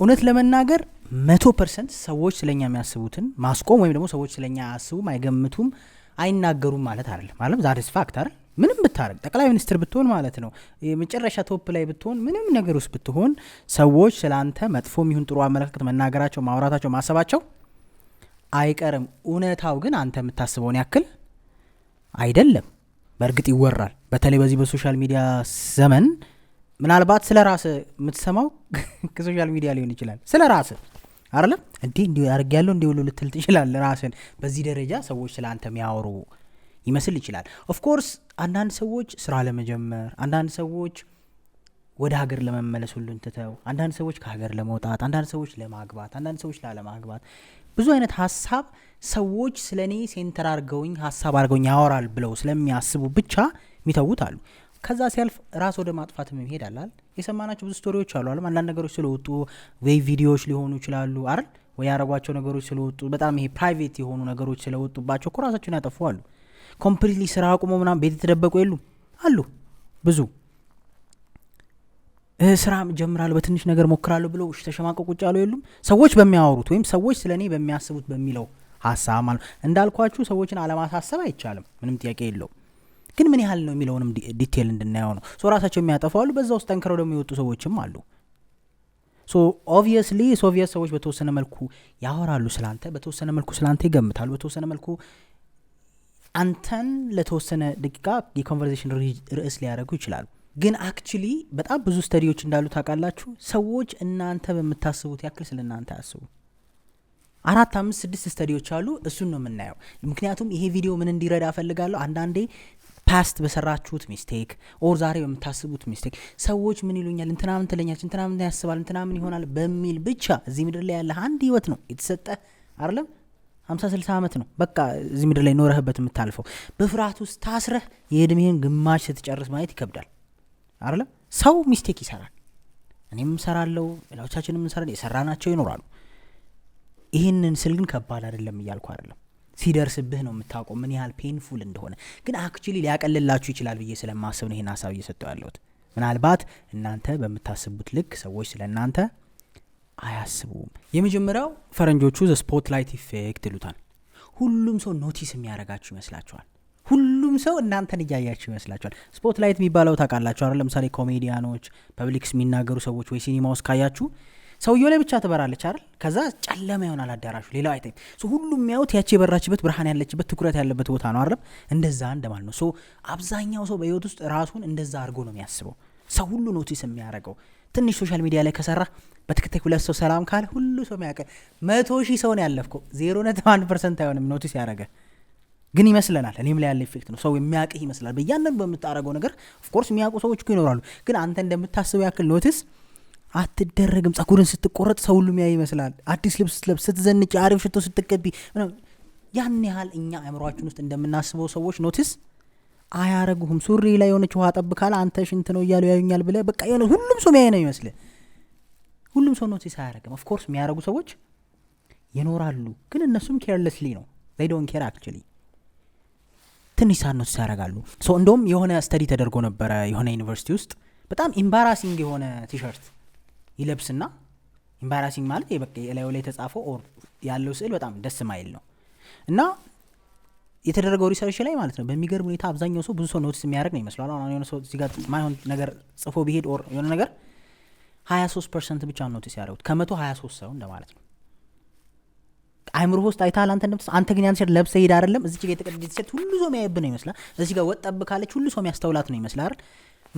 እውነት ለመናገር 100% ሰዎች ስለኛ የሚያስቡትን ማስቆም ወይም ደግሞ ሰዎች ስለኛ አያስቡም አይገምቱም አይናገሩም ማለት አይደለም ማለት ዛሬስ ፋክት አይደል ምንም ብታረግ ጠቅላይ ሚኒስትር ብትሆን ማለት ነው የመጨረሻ ቶፕ ላይ ብትሆን ምንም ነገር ውስጥ ብትሆን ሰዎች ስላንተ መጥፎም ይሁን ጥሩ አመለካከት መናገራቸው ማውራታቸው ማሰባቸው አይቀርም እውነታው ግን አንተ የምታስበውን ያክል አይደለም በእርግጥ ይወራል በተለይ በዚህ በሶሻል ሚዲያ ዘመን ምናልባት ስለራስ የምትሰማው ከሶሻል ሚዲያ ሊሆን ይችላል ስለራስ አይደለም እንዴ ያርጋለው እንዴ ሁሉ ልትል ትችላለህ ራስን በዚህ ደረጃ ሰዎች ስላንተ የሚያወሩ ይመስል ይችላል ኦፍ ኮርስ አንዳንድ ሰዎች ስራ ለመጀመር አንዳንድ ሰዎች ወደ ሀገር ለመመለስ ሁሉ እንትተው አንዳንድ ሰዎች ከሀገር ለመውጣት አንዳንድ ሰዎች ለማግባት አንዳንድ ሰዎች ላለማግባት ብዙ አይነት ሐሳብ ሰዎች ስለኔ ሴንተር አርገውኝ ሐሳብ አርገውኝ ያወራል ብለው ስለሚያስቡ ብቻ የሚተውት አሉ ከዛ ሲያልፍ ራስ ወደ ማጥፋትም ይሄዳል የሰማናቸው ብዙ ስቶሪዎች አሉ አንዳንድ ነገሮች ስለወጡ ወይ ቪዲዮዎች ሊሆኑ ይችላሉ አይደል ወይ ያረጓቸው ነገሮች ስለወጡ በጣም ይሄ ፕራይቬት የሆኑ ነገሮች ስለወጡባቸው እኮ ራሳቸውን ያጠፋሉ ኮምፕሊትሊ ስራ አቁመው ምናምን ቤት ተደበቁ የሉ አሉ ብዙ ስራ ጀምራለሁ በትንሽ ነገር ሞክራለሁ ብለው ተሸማቀቁ ቁጭ ያሉ የሉም ሰዎች በሚያወሩት ወይም ሰዎች ስለኔ በሚያስቡት በሚለው ሐሳብ ማለት እንዳልኳችሁ ሰዎችን አለማሳሰብ አይቻልም ምንም ጥያቄ የለው ግን ምን ያህል ነው የሚለውንም ዲቴል እንድናየው ነው ሶ ራሳቸው የሚያጠፋው አሉ በዛው ውስጥ ጠንክረው ደግሞ ይወጡ ሰዎችም አሉ ሶ ኦብቪየስሊ ሶቪየት ሰዎች በተወሰነ መልኩ ያወራሉ ስላንተ በተወሰነ መልኩ ስላንተ ይገምታሉ በተወሰነ መልኩ አንተን ለተወሰነ ደቂቃ የኮንቨርሴሽን ርዕስ ሊያደርጉ ይችላሉ ግን አክቹሊ በጣም ብዙ ስተዲዎች እንዳሉ ታውቃላችሁ ሰዎች እናንተ በምታስቡት ያክል ስለናንተ ያስቡ 4 5 6 ስተዲዎች አሉ እሱን ነው የምናየው ምክንያቱም ይሄ ቪዲዮ ምን እንዲረዳ ፈልጋለሁ አንዳንዴ ፓስት በሰራችሁት ሚስቴክ ኦር ዛሬ በምታስቡት ሚስቴክ ሰዎች ምን ይሉኛል እንትናምን ትለኛች እንትናምን ያስባል እንትናምን ይሆናል በሚል ብቻ እዚህ ምድር ላይ ያለ አንድ ህይወት ነው የተሰጠ አይደለም 50 60 አመት ነው በቃ እዚህ ምድር ላይ ኖረህበት የምታልፈው በፍርሃት ውስጥ ታስረህ የእድሜህን ግማሽ ስትጨርስ ማየት ይከብዳል አይደለም ሰው ሚስቴክ ይሰራል እኔም ሰራለው ሌሎቻችንም እንሰራለን የሰራናቸው ይኖራሉ ይሄንን ስል ግን ከባድ አይደለም እያልኩ አይደለም ሲደርስብህ ነው የምታውቀው ምን ያህል ፔንፉል እንደሆነ ግን አክቹሊ ሊያቀልላችሁ ይችላል ብዬ ስለማስብ ነው ይሄን ሐሳብ እየሰጠው ያለሁት ምናልባት እናንተ በምታስቡት ልክ ሰዎች ስለናንተ አያስቡም የመጀመሪያው ፈረንጆቹ ዘ ስፖትላይት ኢፌክት ይሉታል ሁሉም ሰው ኖቲስ የሚያደርጋችሁ ይመስላችኋል ሁሉም ሰው እናንተን እያያችሁ ይመስላችኋል ስፖትላይት የሚባለው ታውቃላችሁ አይደል ለምሳሌ ኮሜዲያኖች ፐብሊክስ የሚናገሩ ሰዎች ወይ ሲኒማ ውስጥ ካያችሁ ሰውየው ላይ ብቻ ተበራለች አይደል ከዛ ጨለማ ይሆናል አዳራሹ ሌላው አይተኝ ሶ ሁሉም የሚያዩት ያቺ የበራችበት ብርሃን ያለችበት ትኩረት ያለበት ቦታ ነው አይደል እንደዛ እንደማለት ነው ሶ አብዛኛው ሰው በህይወት ውስጥ ራሱን እንደዛ አድርጎ ነው የሚያስበው ሰው ሁሉ ኖቲስ የሚያደርገው ትንሽ ሶሻል ሚዲያ ላይ ከሰራ በትክክል ሁለት ሰው ሰላም ካለ ሁሉ ሰው የሚያቀ 100,000 ሰው ነው ያለፍከው 0.1% አይሆንም ኖቲስ ያደረገ ግን ይመስለናል እኔም ላይ ያለ ኢፌክት ነው ሰው የሚያቀህ ይመስላል በእያንዳንዱ በምታረገው ነገር ኦፍ ኮርስ የሚያውቁ ሰዎች እኮ ይኖራሉ ግን አንተ እንደምታስበው ያክል ኖቲስ አትደረግም ጸጉርን ስትቆረጥ ሰው ሁሉ የሚያይ ይመስላል አዲስ ልብስ ስትለብስ ስትዘንጭ አሪፍ ሽቶ ስትቀቢ ያን ያህል እኛ አእምሮአችን ውስጥ እንደምናስበው ሰዎች ኖቲስ አያረጉም ሱሪ ላይ የሆነች ውሃ ጠብ ካለ አንተ ሽንት ነው እያሉ ያዩኛል ብለ በቃ የሆነ ሁሉም ሰው የሚያይ ነው ይመስል ሁሉም ሰው ኖቲስ አያረግም ኦፍ ኮርስ የሚያረጉ ሰዎች ይኖራሉ ግን እነሱም ኬርለስሊ ነው they don't care actually ትንሽ ኖቲስ ያረጋሉ ሶ እንደውም የሆነ ስተዲ ተደርጎ ነበር የሆነ ዩኒቨርሲቲ ውስጥ በጣም ኤምባራሲንግ የሆነ ቲሸርት ይለብስና ኤምባራሲንግ ማለት በቃ የላዩ ላይ ተጻፈው ኦር ያለው ስዕል በጣም ደስ ማይል ነው እና የተደረገው ሪሰርች ላይ ማለት ነው በሚገርም ሁኔታ አብዛኛው ሰው ብዙ ሰው ኖቲስ የሚያደርግ ነው ይመስላል አሁን የሆነ ሰው እዚህ ጋር ማይሆን ነገር ጽፎ ቢሄድ ኦር የሆነ ነገር 23% ብቻ ኖቲስ ያደርጉት ከ123 ሰው እንደማለት ነው አይምሮ ውስጥ አይታል አንተ ግን ያን ሸርት ለብሰህ ሄድ አይደለም እዚህ ጋር የተቀደደ ሸርት ሁሉ ሰው የሚያይብ ነው ይመስላል እዚህ ጋር ወጣብ ካለች ሁሉ ሰው የሚያስተውላት ነው ይመስላል አይደል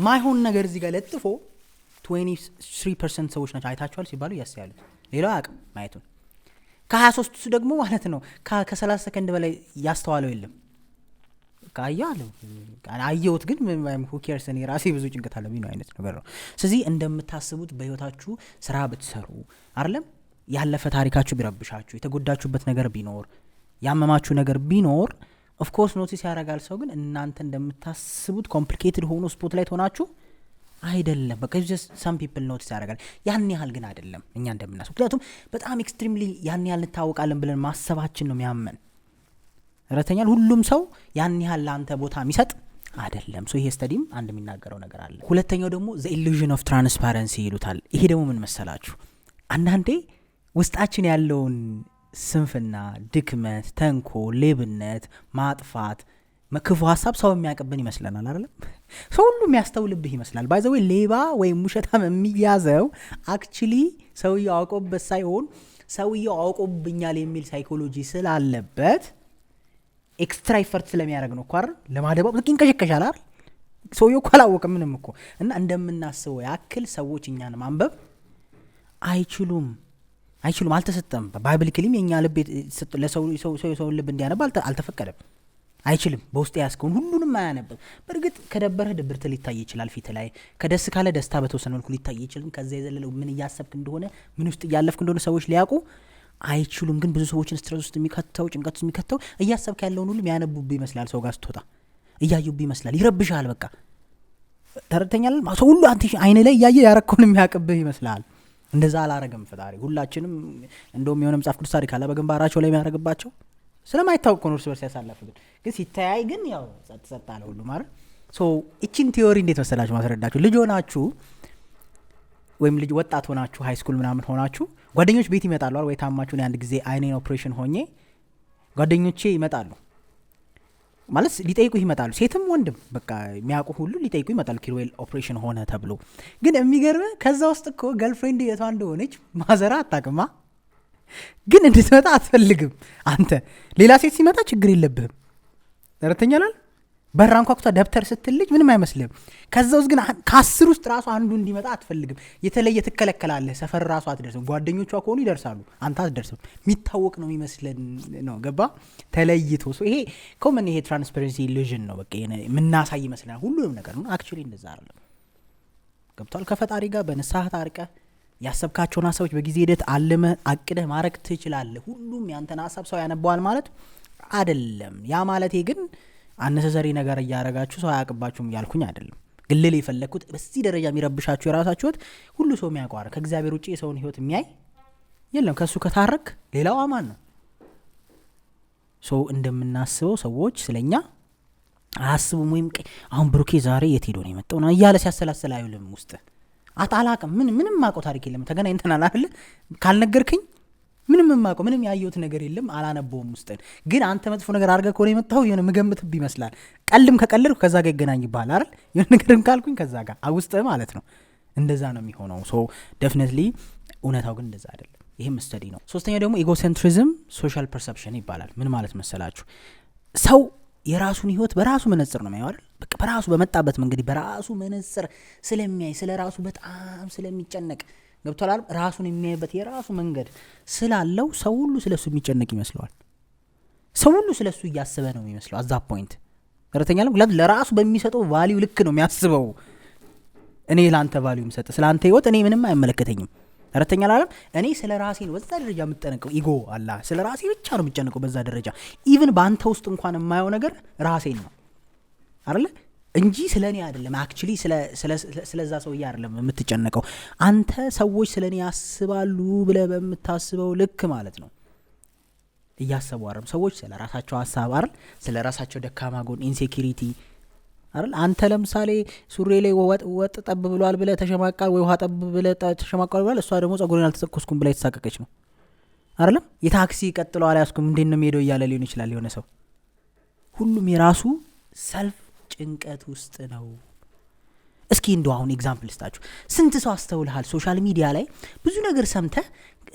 ማይሆን ነገር እዚህ ጋር ለጥፎ 23% ሰዎች ናቸው አይታችኋል ሲባሉ ያስያሉት ሌላው አቅም ማየቱን ከ23 ደግሞ ማለት ነው ከ30 ሰከንድ በላይ ያስተዋለው የለም ካያለው አየውት ግን who cares እኔ ራሴ ብዙ ጭንቀት አለብኝ ነው አይነት ነገር ነው ስለዚህ እንደምታስቡት በህይወታችሁ ስራ ብትሰሩ አይደለም ያለፈ ታሪካችሁ ቢረብሻችሁ የተጎዳችሁበት ነገር ቢኖር ያመማችሁ ነገር ቢኖር ኦፍ ኮርስ ኖቲስ ያደርጋል ሰው ግን እናንተ እንደምታስቡት ኮምፕሊኬትድ ሆኖ ስፖትላይት ሆናችሁ አይደለም በቃ just some people notice ያደርጋል ያን ያህል ግን አይደለም እኛ እንደምናስበው ምክንያቱም በጣም ኤክስትሪምሊ ያን ያህል እንታወቃለን ብለን ማሰባችን ነው የሚያመን ረተኛል ሁሉም ሰው ያን ያህል ላንተ ቦታ የሚሰጥ አይደለም ሶ ይሄ ስተዲም አንድ የሚናገረው ነገር አለ ሁለተኛው ደግሞ the illusion of transparency ይሉታል ይሄ ደግሞ ምን መሰላችሁ አንዳንዴ ውስጣችን ያለውን ስንፍና፣ ድክመት፣ ተንኮል፣ ሌብነት፣ ማጥፋት፣ ክፉ ሀሳብ ሰው የሚያቀብን ይመስለናል አይደለም? ሰው ሁሉ የሚያስተውልብህ ይመስላል። ባይ ዘ ወይ ሌባ ወይም ውሸታም የሚያዘው አክቹሊ ሰውየው አውቆበት ሳይሆን ሰውየው አውቆብኛል የሚል ሳይኮሎጂ ስላለበት ኤክስትራ ኢፈርት ስለሚያደርግ ነው እኮ አይደል? ለማደባብ ዝቅ ይንቀሸቀሻል አይደል? ሰውየው እኮ አላወቅም ምንም እኮ። እና እንደምናስበው ያክል ሰዎች እኛን ማንበብ አይችሉም፣ አልተሰጠም። ባይብሊካሊም የኛ ልብ ለሰው ልብ እንዲያነብ አልተፈቀደም። አይችልም። በውስጥ ያስከውን ሁሉንም አያነብም። በእርግጥ ከደበረህ ድብርት ሊታይ ይችላል ፊት ላይ፣ ከደስ ካለ ደስታ በተወሰነ መልኩ ሊታይ ይችላል። ከዛ የዘለለው ምን እያሰብክ እንደሆነ ምን ውስጥ እያለፍክ እንደሆነ ሰዎች ሊያውቁ አይችሉም። ግን ብዙ ሰዎችን ስትረስ ውስጥ የሚከተው ጭንቀት ውስጥ የሚከተው እያሰብክ ያለውን ሁሉ የሚያነቡብህ ይመስላል። ሰው ጋር ስትወጣ እያዩብህ ይመስላል። ይረብሻል። በቃ ተረድተኛል። ሰው ሁሉ አንተ አይነ ላይ እያየ ያረከውን የሚያውቅብህ ይመስላል። እንደዛ አላረገም ፈጣሪ። ሁላችንም እንደውም የሆነ መጽሐፍ ቅዱስ ታሪክ አለ በግንባራቸው ላይ የሚያደርግባቸው ስለማይታወቅ ነው እርስ በርስ ያሳለፉት። ግን ሲተያይ ግን ያው ጸጥ አለ ሁሉ ማለት ሶ እቺን ቲዮሪ እንዴት መሰላችሁ ማስረዳችሁ? ልጅ ሆናችሁ ወይም ልጅ ወጣት ሆናችሁ ሃይ ስኩል ምናምን ሆናችሁ ጓደኞች ቤት ይመጣሉ ወይ ታማችሁ። አንድ ጊዜ አይኔን ኦፕሬሽን ሆኜ ጓደኞቼ ይመጣሉ ማለት ሊጠይቁ ይመጣሉ። ሴትም ወንድም በቃ የሚያውቁ ሁሉ ሊጠይቁ ይመጣሉ ኪሩዌል ኦፕሬሽን ሆነ ተብሎ። ግን የሚገርም ከዛ ውስጥ እኮ ገርልፍሬንድ የቷ እንደሆነች ማዘራ አታውቅማ። ግን እንድትመጣ አትፈልግም። አንተ ሌላ ሴት ሲመጣ ችግር የለብህም። ተረተኛላል በራ እንኳኩታ ደብተር ስትልጅ ምንም አይመስልም። ከዛ ውስጥ ግን ከ10 ውስጥ ራሱ አንዱ እንዲመጣ አትፈልግም። የተለየ ትከለከላለህ። ሰፈር ራሱ አትደርስም። ጓደኞቿ ከሆኑ ይደርሳሉ፣ አንተ አትደርስም። የሚታወቅ ነው የሚመስለን ነው ገባ ተለይቶ። ይሄ ኮመን ይሄ ትራንስፐረንሲ ኢሉዥን ነው። በቃ የምናሳይ ይመስለናል ሁሉንም ነገር ነው። አክቹዋሊ እንደዛ አይደለም። ገብቷል። ከፈጣሪ ጋር በንስሐ ታርቀህ ያሰብካቸውን ሀሳቦች በጊዜ ሂደት አልመህ አቅደህ ማድረግ ትችላለህ። ሁሉም ያንተን ሀሳብ ሰው ያነባዋል ማለት አይደለም። ያ ማለቴ ግን አነሰሰሪ ነገር እያደረጋችሁ ሰው አያውቅባችሁም እያልኩኝ አይደለም። ግልል የፈለግኩት በዚህ ደረጃ የሚረብሻችሁ የራሳችሁ ህይወት ሁሉ ሰው የሚያውቀው ከእግዚአብሔር ውጭ የሰውን ህይወት የሚያይ የለም። ከእሱ ከታረክ ሌላው አማን ነው። ሰው እንደምናስበው ሰዎች ስለኛ አያስቡም። ወይም አሁን ብሩኬ ዛሬ የት ሄዶ ነው የመጣው ነው እያለ ሲያሰላስል አይውልም ውስጥ አጣላቅም ምንም ማውቀው ታሪክ የለም። ተገናኝተናል አይደል? ካልነገርከኝ ምንም ማውቀው ምንም ያየሁት ነገር የለም። አላነበውም ውስጥን። ግን አንተ መጥፎ ነገር አድርገህ ከሆነ የመጣው የሆነ ምገምትብ ይመስላል። ቀልም ከቀለድኩ ከዛ ጋር ይገናኝብሃል አይደል? የሆነ ነገርም ካልኩኝ ከዛ ጋር ውስጥ ማለት ነው። እንደዛ ነው የሚሆነው። ሶ ዴፊኒትሊ እውነታው ግን እንደዛ አይደለም። ይሄም ስተዲ ነው። ሶስተኛው ደግሞ ኢጎሴንትሪዝም ሶሻል ፐርሰፕሽን ይባላል። ምን ማለት መሰላችሁ? ሰው የራሱን ህይወት በራሱ መነጽር ነው የሚያየው አይደል? በቃ በራሱ በመጣበት መንገድ በራሱ መነጽር ስለሚያይ ስለራሱ በጣም ስለሚጨነቅ ገብቷል። ራሱን የሚያይበት የራሱ መንገድ ስላለው ሰው ሁሉ ስለሱ የሚጨነቅ ይመስለዋል። ሰው ሁሉ ስለሱ እያሰበ ነው የሚመስለው። አዛ ፖይንት ተረተኛለም። ለራሱ በሚሰጠው ቫልዩ ልክ ነው የሚያስበው። እኔ ላንተ ቫልዩ የምሰጥ ስላንተ ህይወት እኔ ምንም አይመለከተኝም። ተረተኛል አለም። እኔ ስለ ራሴ ነው በዛ ደረጃ የምጠነቀው። ኢጎ አላ ስለ ራሴ ብቻ ነው የምጨነቀው በዛ ደረጃ። ኢቭን በአንተ ውስጥ እንኳን የማየው ነገር ራሴን ነው አይደለ እንጂ ስለኔ አይደለም። አክቹሊ ስለዛ ሰውዬ አይደለም የምትጨነቀው። አንተ ሰዎች ስለኔ ያስባሉ ብለህ በምታስበው ልክ ማለት ነው እያሰቡ አይደለም። ሰዎች ስለ ራሳቸው ሀሳብ አይደል፣ ስለ ራሳቸው ደካማ ጎን ኢንሴኪሪቲ አይደል። አንተ ለምሳሌ ሱሬ ላይ ወጥ ጠብ ብሏል ብለህ ተሸማቃል፣ ወይ ውሃ ጠብ ብለህ ተሸማቃል ብሏል። እሷ ደግሞ ጸጉሬን አልተተኮስኩም ብላ የተሳቀቀች ነው አይደለም። የታክሲ ቀጥለው አልያዝኩም እንዴት ነው የምሄደው እያለ ሊሆን ይችላል የሆነ ሰው። ሁሉም የራሱ ሰልፍ ጭንቀት ውስጥ ነው። እስኪ እንደው አሁን ኤግዛምፕል ልስጣችሁ። ስንት ሰው አስተውልሃል ሶሻል ሚዲያ ላይ ብዙ ነገር ሰምተህ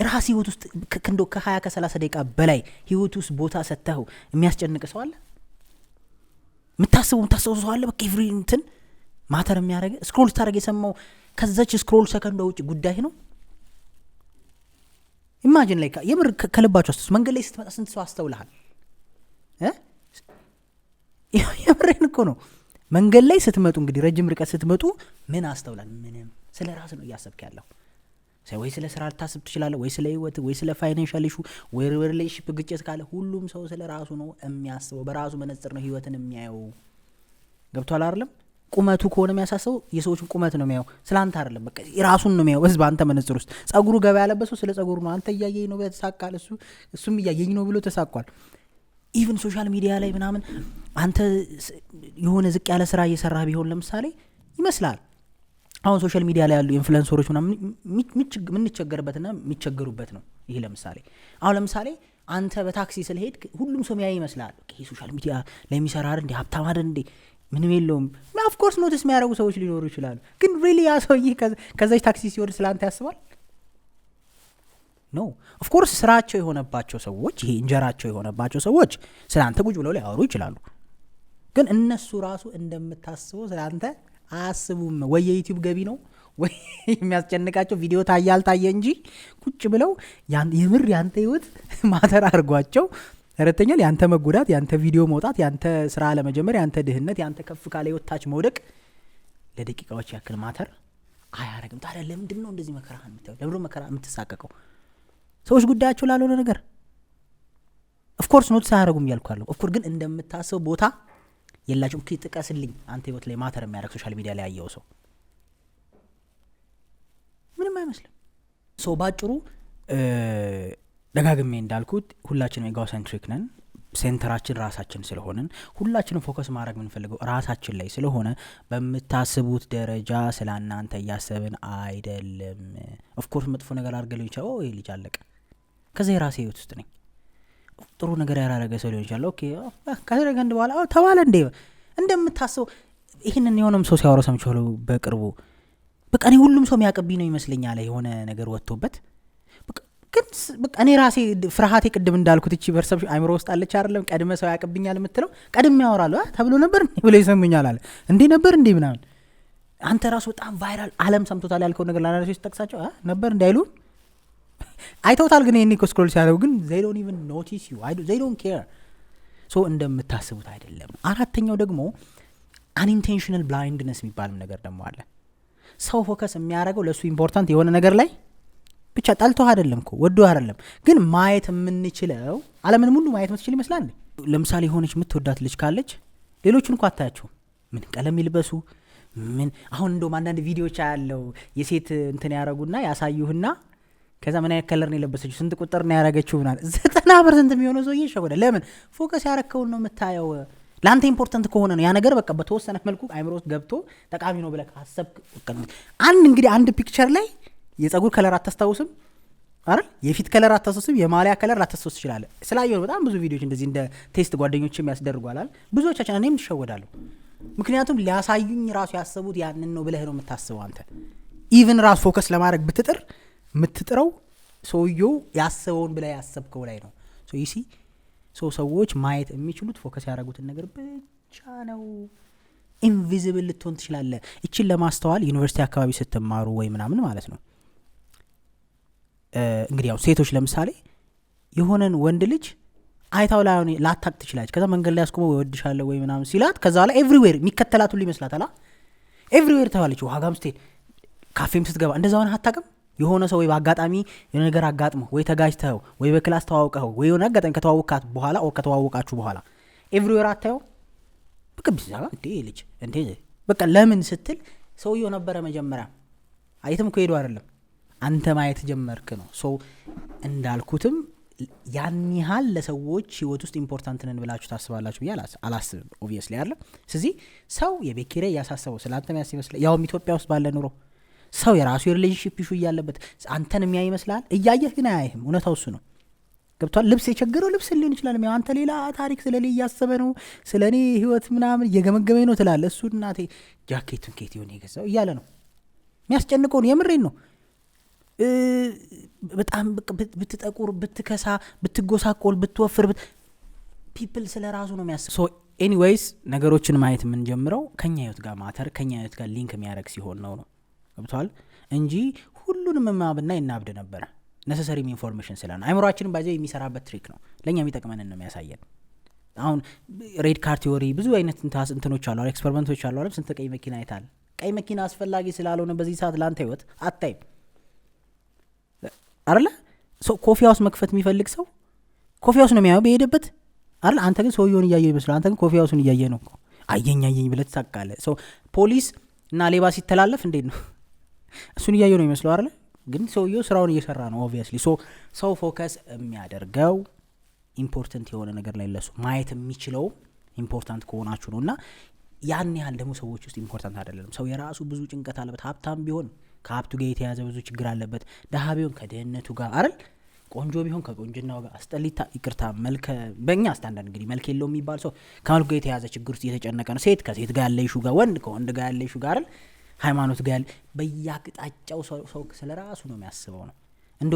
ራስ ህይወት ውስጥ ከእንዶ ከ20 ከ30 ደቂቃ በላይ ህይወት ውስጥ ቦታ ሰጥተው የሚያስጨንቅ ሰው አለ? የምታስበው ሰው አለ? በቃ ኤቭሪ እንትን ማተር የሚያደርግ ስክሮል ስታደርግ የሰማው ከዛች ስክሮል ሰከንድ ውጭ ጉዳይ ነው። ኢማጂን ላይ የምር ከልባችሁ አስተውሉ። መንገድ ላይ ስትመጣ ስንት ሰው አስተውልሃል? የምሬን እኮ ነው። መንገድ ላይ ስትመጡ እንግዲህ ረጅም ርቀት ስትመጡ ምን አስተውላል? ምንም። ስለ ራስ ነው እያሰብክ ያለው። ወይ ስለ ስራ ልታስብ ትችላለህ፣ ወይ ስለ ህይወት፣ ወይ ስለ ፋይናንሻል ኢሹ፣ ወይ ሪሌሽንሺፕ ግጭት ካለ ሁሉም ሰው ስለ ራሱ ነው የሚያስበው። በራሱ መነጽር ነው ህይወትን የሚያየው። ገብቷል አይደለም? ቁመቱ ከሆነ የሚያሳስበው የሰዎችን ቁመት ነው የሚያየው፣ ስላንተ አይደለም። በቃ ራሱን ነው የሚያየው። በዚህ በአንተ መነጽር ውስጥ ጸጉሩ ገባ ያለበት ሰው ስለ ጸጉሩ ነው። አንተ እያየኝ ነው ተሳካል፣ እሱም እያየኝ ነው ብሎ ተሳኳል። ኢቭን ሶሻል ሚዲያ ላይ ምናምን አንተ የሆነ ዝቅ ያለ ስራ እየሰራህ ቢሆን ለምሳሌ ይመስላል አሁን ሶሻል ሚዲያ ላይ ያሉ ኢንፍሉዌንሰሮች ምናምን የምንቸገርበትና የሚቸገሩበት ነው ይሄ። ለምሳሌ አንተ በታክሲ ስለሄድ ሁሉም ሰው የሚያይ ይመስላል። ይሄ ሶሻል ሚዲያ ላይ የሚሰራ አይደል እንዴ ሀብታም አይደል እንዴ ምንም የለውም። ኦፍ ኮርስ ኖቲስ የሚያደርጉ ሰዎች ሊኖሩ ይችላሉ። ግን ሪሊ ያ ሰውዬ ከዛች ታክሲ ሲወርድ ስለአንተ ያስባል? ኖ ኦፍ ኮርስ ስራቸው የሆነባቸው ሰዎች ይሄ እንጀራቸው የሆነባቸው ሰዎች ስለአንተ ቁጭ ብለው ሊያወሩ ይችላሉ። ግን እነሱ ራሱ እንደምታስበው ስለአንተ አያስቡም። ወይ የዩቲዩብ ገቢ ነው ወይ የሚያስጨንቃቸው ቪዲዮ ታየ አልታየ እንጂ ቁጭ ብለው የምር ያንተ ህይወት ማተር አድርጓቸው ተረተኛል። ያንተ መጎዳት፣ ያንተ ቪዲዮ መውጣት፣ ያንተ ስራ ለመጀመር፣ ያንተ ድህነት፣ ያንተ ከፍ ካለ ህይወት ታች መውደቅ ለደቂቃዎች ያክል ማተር አያረግም። ታዲያ ለምንድን ነው እንደዚህ መከራ የምትሳቀቀው? ሰዎች ጉዳያቸው ላልሆነ ነገር ኦፍ ኮርስ ኖቲስ አያረጉም እያልኳለሁ። ኦፍ ኮርስ ግን እንደምታስበው ቦታ የላቸውም። ጥቀስልኝ አንተ ህይወት ላይ ማተር የሚያደርግ ሶሻል ሚዲያ ላይ ያየው ሰው ምንም አይመስልም። ሰው ባጭሩ ደጋግሜ እንዳልኩት ሁላችንም ኤጎሴንትሪክ ነን። ሴንተራችን ራሳችን ስለሆንን ሁላችንም ፎከስ ማድረግ የምንፈልገው ራሳችን ላይ ስለሆነ በምታስቡት ደረጃ ስለ እናንተ እያሰብን አይደለም። ኦፍኮርስ መጥፎ ነገር አድርገው ይቻው ይሄ ልጅ አለቀ ከዛ የራሴ ህይወት ውስጥ ነኝ። ጥሩ ነገር ያላረገ ሰው ሊሆን ይችላል። ኦኬ ካደረገ እንደ በኋላ ተባለ እንዴ እንደምታስበው ይሄንን የሆነም ሰው ሲያወራ ሰምቻለሁ በቅርቡ። በቃ እኔ ሁሉም ሰው የሚያቀብኝ ነው ይመስለኛል የሆነ ነገር ወጥቶበት። ግን በቃ እኔ ራሴ ፍርሃቴ ቅድም እንዳልኩት እቺ ፐርሰፕሽን አይምሮ ውስጥ አለች አይደለም? ቀድመ ሰው ያቀብኛል የምትለው ቀድም ያወራሉ ተብሎ ነበር እንዴ ብለው ይሰሙኛል አለ እንዴ ነበር እንዴ ምናምን። አንተ ራሱ በጣም ቫይራል ዓለም ሰምቶታል ያልከው ነገር ለአናሊስቶች ተጠቅሳቸው ነበር እንዳይሉ አይተውታል። ግን ይሄን ስክሮል ሲያደርጉ ግን they don't even notice you, they don't care። ሶ እንደምታስቡት አይደለም። አራተኛው ደግሞ unintentional blindness የሚባልም ነገር ደግሞ አለ። ሰው ፎከስ የሚያደርገው ለሱ ኢምፖርታንት የሆነ ነገር ላይ ብቻ ጠልቶ አይደለም እኮ ወዶ አይደለም። ግን ማየት የምንችለው ዓለምን ሙሉ ማየት የምትችል ይመስላል። ለምሳሌ የሆነች የምትወዳት ልጅ ካለች ሌሎቹን እንኳን አታያቸው ምን ቀለም ይልበሱ ምን። አሁን እንደውም አንዳንድ ቪዲዮዎች ያለው የሴት እንትን ያረጉና ያሳዩህና ከዛ ምን አይነት ከለር ነው የለበሰችው ስንት ቁጥር ነው ያረገችው ምናምን 90% የሚሆነው ሰው ይሸወደ። ለምን ፎከስ ያረከውን ነው የምታየው። ለአንተ ኢምፖርታንት ከሆነ ነው ያ ነገር በቃ በተወሰነ መልኩ አይምሮ ውስጥ ገብቶ ጠቃሚ ነው ብለህ ካሰብክ አንድ ፒክቸር ላይ የጸጉር ከለር አታስታውስም አይደል? የፊት ከለር አታስታውስም፣ የማሊያ ከለር አታስታውስ ይችላል። ስላየው በጣም ብዙ ቪዲዮዎች እንደዚህ እንደ ቴስት ጓደኞችም ያስደርጓላል። ብዙዎቻችን እኔም ትሸወዳለሁ። ምክንያቱም ሊያሳዩኝ ራሱ ያሰቡት ያንን ነው ብለህ ነው የምታስበው አንተ። ኢቭን ራስ ፎከስ ለማድረግ የምትጥረው ሰውየው ያሰበውን ብለህ ያሰብከው ላይ ነው። ሶ ይሲ ሰዎች ማየት የሚችሉት ፎከስ ያደረጉትን ነገር ብቻ ነው። ኢንቪዚብል ልትሆን ትችላለህ። እቺን ለማስተዋል ዩኒቨርሲቲ አካባቢ ስትማሩ ወይ ምናምን ማለት ነው እንግዲህ ያው ሴቶች ለምሳሌ የሆነን ወንድ ልጅ አይታው ላይ ላታቅ ትችላለች። ከዛ መንገድ ላይ አስቆመው ወድሻለሁ ወይ ምናምን ሲላት ከዛ ላይ ኤቭሪዌር የሚከተላት ሁሉ ይመስላታል። ኤቭሪዌር ተባለች። ዋጋም ስትሄድ ካፌም ስትገባ እንደዛ ሆነ አታውቅም። የሆነ ሰው ወይ በአጋጣሚ የሆነ ነገር አጋጥሞ ወይ ተጋጅተው ወይ በክላስ ተዋውቀው ወይ የሆነ አጋጣሚ ከተዋወቃት በኋላ ከተዋወቃችሁ በኋላ ኤቭሪዌር አታየው። በቃ ቢዛጋ እንዴ ልጅ እንዴ በቃ ለምን ስትል ሰውየው ነበረ መጀመሪያ። አይተም እኮ ሄዶ አይደለም አንተ ማየት ጀመርክ ነው። ሶ እንዳልኩትም ያን ያህል ለሰዎች ህይወት ውስጥ ኢምፖርታንት ነን ብላችሁ ታስባላችሁ ብዬ አላስብም። ኦብቪየስሊ አይደል? ስለዚህ ሰው የቤት ኪራይ ያሳሰበው ስላንተ የሚያስብ ይመስላል። ያውም ኢትዮጵያ ውስጥ ባለ ኑሮ ሰው የራሱ የሪሌሽንሺፕ ኢሹ እያለበት አንተን የሚያይ ይመስላል። እያየህ ግን አያይህም። እውነታው እሱ ነው። ገብቷል? ልብስ የቸገረው ልብስ ሊሆን ይችላል። አንተ ሌላ ታሪክ ስለኔ እያሰበ ነው፣ ስለኔ ህይወት ምናምን እየገመገመኝ ነው ትላለህ። እሱ እናቴ ጃኬቱን ኬት ይሆን የገዛው እያለ ነው የሚያስጨንቀውን። የምሬን ነው። በጣም ብትጠቁር፣ ብትከሳ፣ ብትጎሳቆል፣ ብትወፍር ፒፕል ስለ ራሱ ነው የሚያስብ። ሶ ኤኒዌይስ ነገሮችን ማየት የምንጀምረው ከኛ ህይወት ጋር ማተር ከኛ ህይወት ጋር ሊንክ የሚያደርግ ሲሆን ነው ገብቷል? እንጂ ሁሉንም ማብና ይናብድ ነበረ ነሰሰሪ ኢንፎርሜሽን ስለሆነ አይምሮአችንን ባይዘው የሚሰራበት ትሪክ ነው። ለኛ የሚጠቅመንን ነው የሚያሳየን። አሁን ሬድ ካርት ቲዮሪ ብዙ አይነት እንትኖች አሉ፣ ኤክስፐሪመንቶች አሉ። አለም ስንት ቀይ መኪና አይታል። ቀይ መኪና አስፈላጊ ስላልሆነ በዚህ ሰዓት ላንተ ህይወት አታይም አይደለ? ኮፊ ሃውስ መክፈት የሚፈልግ ሰው ኮፊ ሃውስ ነው የሚያየው በሄደበት አይደል? አንተ ግን ሰውየውን እያየው ይመስላል። አንተ ግን ኮፊ ሃውስን እያየ ነው እኮ። አየኝ ብለህ ትሳቃለህ። ፖሊስ እና ሌባ ሲተላለፍ እንዴት ነው እሱን እያየው ነው ይመስለው አይደል? ግን ሰውየው ስራውን እየሰራ ነው ኦብቪየስሊ። ሰው ፎከስ የሚያደርገው ኢምፖርታንት የሆነ ነገር ላይ ለሱ ማየት የሚችለው ኢምፖርታንት ከሆናችሁ ነውና ያን ያህል ደግሞ ሰዎች ውስጥ ኢምፖርታንት አይደለም። ሰው የራሱ ብዙ ጭንቀት አለበት። ሀብታም ቢሆን ከሀብቱ ጋር የተያዘ ብዙ ችግር አለበት። ደሃ ቢሆን ከድህነቱ ጋር አይደል? ቆንጆ ቢሆን ከቆንጅናው ጋር፣ አስጠሊታ ይቅርታ መልከ በእኛ ስታንዳርድ እንግዲህ መልክ የለው የሚባል ሰው ከመልኩ ጋር የተያዘ ችግር ውስጥ እየተጨነቀ ነው። ሴት ከሴት ጋር ያለ ኢሹ ጋር፣ ወንድ ከወንድ ጋር ያለ ኢሹ ጋር አይደል? ሃይማኖት ጋር ያለ በየአቅጣጫው ሰው ስለ ራሱ ነው የሚያስበው ነው። እንዶ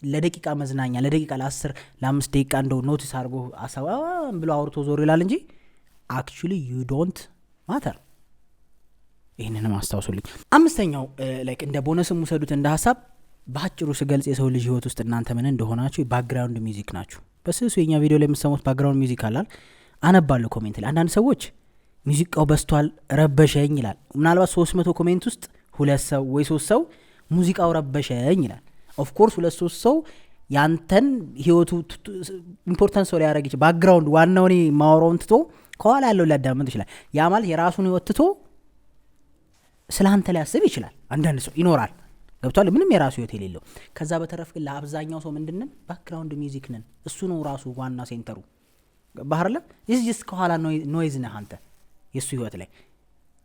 ለደቂቃ መዝናኛ ለደቂቃ ለ10 ለ5 ደቂቃ እንደው ኖቲስ አድርጎ አሰባ ብሎ አውርቶ ዞር ይላል እንጂ አክቹሊ ዩ ዶንት ማተር። ይህንንም አስታውሱልኝ። አምስተኛው ላይክ እንደ ቦነስም ውሰዱት እንደ ሀሳብ በአጭሩ ስገልጽ የሰው ልጅ ህይወት ውስጥ እናንተ ምን እንደሆናችሁ የባክግራውንድ ሚውዚክ ናችሁ። በስሱ የኛ ቪዲዮ ላይ የምትሰሙት ባክግራውንድ ሚውዚክ አላል። አነባለሁ ኮሜንት ላይ አንዳንድ ሰዎች ሙዚቃው በስቷል ረበሸኝ ይላል። ምናልባት 300 ኮሜንት ውስጥ 2 ሰው ወይ 3 ሰው ሙዚቃው ረበሸኝ ይላል። ኦፍ ኮርስ 2-3 ሰው ያንተን ህይወቱ ኢምፖርታንት ሰው ሊያደርግ ይችላል። ባክግራውንድ ዋናው እኔ ማወራውን ትቶ ከኋላ ያለው ሊያዳምጥ ይችላል። ያ ማለት የራሱን ህይወት ትቶ ስላንተ ሊያስብ ይችላል። አንዳንድ ሰው ይኖራል ገብቷል፣ ምንም የራሱ ህይወት የሌለው። ከዛ በተረፍ ግን ለአብዛኛው ሰው ምንድነን ባክግራውንድ ሚውዚክ ነን። እሱ ነው ራሱ ዋና ሴንተሩ ባህርለም ይስ ከኋላ ኖይዝ ነህ አንተ የሱ ህይወት ላይ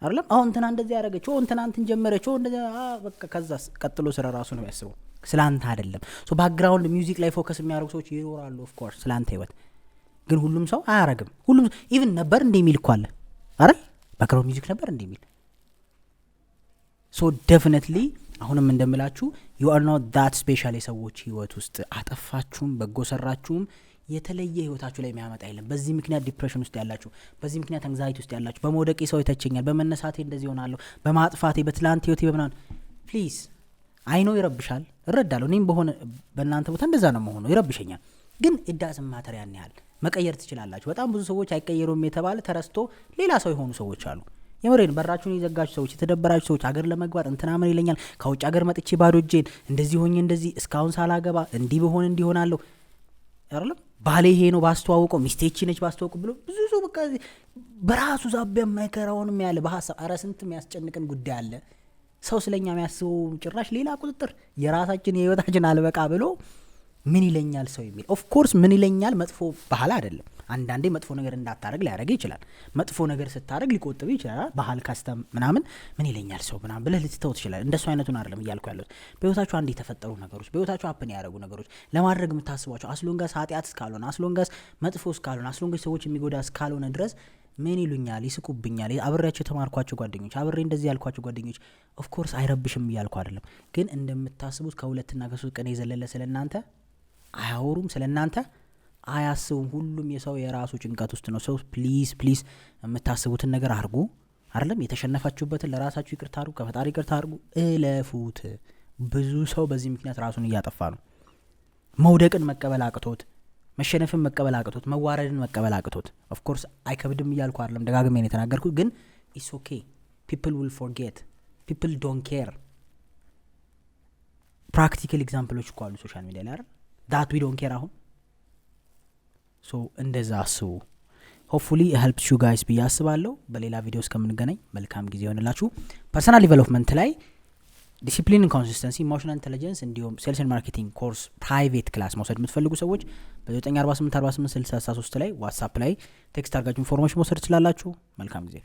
አይደለም። አሁን እንትና እንደዚህ ያደረገች እንትና እንትን ጀመረች እንደዚህ በቃ ከዛ ቀጥሎ ስለ ራሱ ነው ያስበው፣ ስላንተ አይደለም። ሶ ባክግራውንድ ሚውዚክ ላይ ፎከስ የሚያደርጉ ሰዎች ይኖራሉ ኦፍ ኮርስ ስላንተ ህይወት። ግን ሁሉም ሰው አያረግም። ሁሉም ኢቭን ነበር እንደሚል እኮ አለ አይደል? ባክግራውንድ ሚውዚክ ነበር እንደሚል። ሶ ዴፊኒትሊ አሁንም እንደምላችሁ you are not that special። የሰዎች ህይወት ውስጥ አጠፋችሁም በጎ ሰራችሁም የተለየ ህይወታችሁ ላይ የሚያመጣ አይደለም። በዚህ ምክንያት ዲፕሬሽን ውስጥ ያላችሁ፣ በዚህ ምክንያት አንግዛይቲ ውስጥ ያላችሁ፣ በመውደቄ ሰው ይተቸኛል፣ በመነሳቴ እንደዚህ ሆናለሁ፣ በማጥፋቴ በትላንት ህይወቴ በምናምን ፕሊዝ አይ ኖ ይረብሻል፣ እረዳለሁ። እኔም በሆነ በእናንተ ቦታ እንደዛ ነው መሆኑ ይረብሸኛል። ግን እዳዝም ማተር ያን ያህል መቀየር ትችላላችሁ። በጣም ብዙ ሰዎች አይቀየሩም የተባለ ተረስቶ ሌላ ሰው የሆኑ ሰዎች አሉ። የምሬን በራችሁን የዘጋችሁ ሰዎች፣ የተደበራችሁ ሰዎች፣ ሀገር ለመግባት እንትና ምን ይለኛል፣ ከውጭ ሀገር መጥቼ ባዶ እጄን እንደዚህ ሆኜ እንደዚህ እስካሁን ሳላገባ እንዲህ በሆነ እንዲሆናለሁ አይደለም ባሌ ይሄ ነው ባስተዋውቀው ሚስቴቺ ነች ባስተዋውቀው ብሎ ብዙ ሰው በቃ በራሱ ዛቢያ የማይከራውንም ያለ በሐሳብ አረ ስንት የሚያስጨንቀን ጉዳይ አለ። ሰው ስለኛ የሚያስበው ጭራሽ ሌላ ቁጥጥር የራሳችን የህይወታችን አልበቃ ብሎ ምን ይለኛል ሰው የሚል። ኦፍ ኮርስ ምን ይለኛል መጥፎ ባህል አይደለም። አንዳንዴ መጥፎ ነገር እንዳታረግ ሊያረግ ይችላል። መጥፎ ነገር ስታረግ ሊቆጥብ ይችላል። ባህል ካስተም ምናምን ምን ይለኛል ሰው ምናምን ብለህ ልትተው ትችላለህ። እንደሱ አይነቱን አይደለም እያልኩ ያለሁት። በህይወታችሁ አንድ የተፈጠሩ ነገሮች፣ በህይወታችሁ አፕን ያደረጉ ነገሮች ለማድረግ የምታስቧቸው አስሎንጋስ ኃጢአት እስካልሆነ፣ አስሎንጋስ መጥፎ እስካልሆነ፣ አስሎንጋስ ሰዎች የሚጎዳ እስካልሆነ ድረስ ምን ይሉኛል፣ ይስቁብኛል፣ አብሬያቸው የተማርኳቸው ጓደኞች፣ አብሬ እንደዚህ ያልኳቸው ጓደኞች ኦፍ ኮርስ አይረብሽም እያልኩ አይደለም። ግን እንደምታስቡት ከ2 እና ከ3 ቀን የዘለለ ስለናንተ አያወሩም፣ ስለናንተ አያስቡም። ሁሉም የሰው የራሱ ጭንቀት ውስጥ ነው። ሰው ፕሊዝ የምታስቡትን ነገር አድርጉ አይደለም። የተሸነፋችሁበትን ለራሳችሁ ይቅርታ አድርጉ፣ ከፈጣሪ ይቅርታ አድርጉ፣ እለፉት። ብዙ ሰው በዚህ ምክንያት ራሱን እያጠፋ ነው። መውደቅን መቀበል አቅቶት፣ መሸነፍን መቀበል አቅቶት፣ መዋረድን መቀበል አቅቶት። ኦፍ ኮርስ አይከብድም እያልኩ አይደለም፣ ደጋግሜ ነው የተናገርኩት። ግን ኢትስ ኦኬ ፒፕል ዊል ፎርጌት ፒፕል ዶንት ኬር። ፕራክቲካል ኤግዛምፕሎች እኮ አሉ ሶሻል ሚዲያ ላይ አይደል? ዳት ዊ ዶንት ኬር አሁን ሶ እንደዛ አስቡ። ሆፕፉሊ ሄልፕስ ዩ ጋይስ ብዬ አስባለሁ። በሌላ ቪዲዮ እስከምንገናኝ መልካም ጊዜ ይሆንላችሁ። ፐርሰናል ዲቨሎፕመንት ላይ ዲሲፕሊን፣ ኮንሲስተንሲ፣ ኢሞሽናል ኢንተለጀንስ እንዲሁም ሴልስ ኤንድ ማርኬቲንግ ኮርስ ፕራይቬት ክላስ መውሰድ የምትፈልጉ ሰዎች በ9484863 ላይ ዋትስአፕ ላይ ቴክስት አድርጋችሁ ኢንፎርሜሽን መውሰድ ትችላላችሁ። መልካም ጊዜ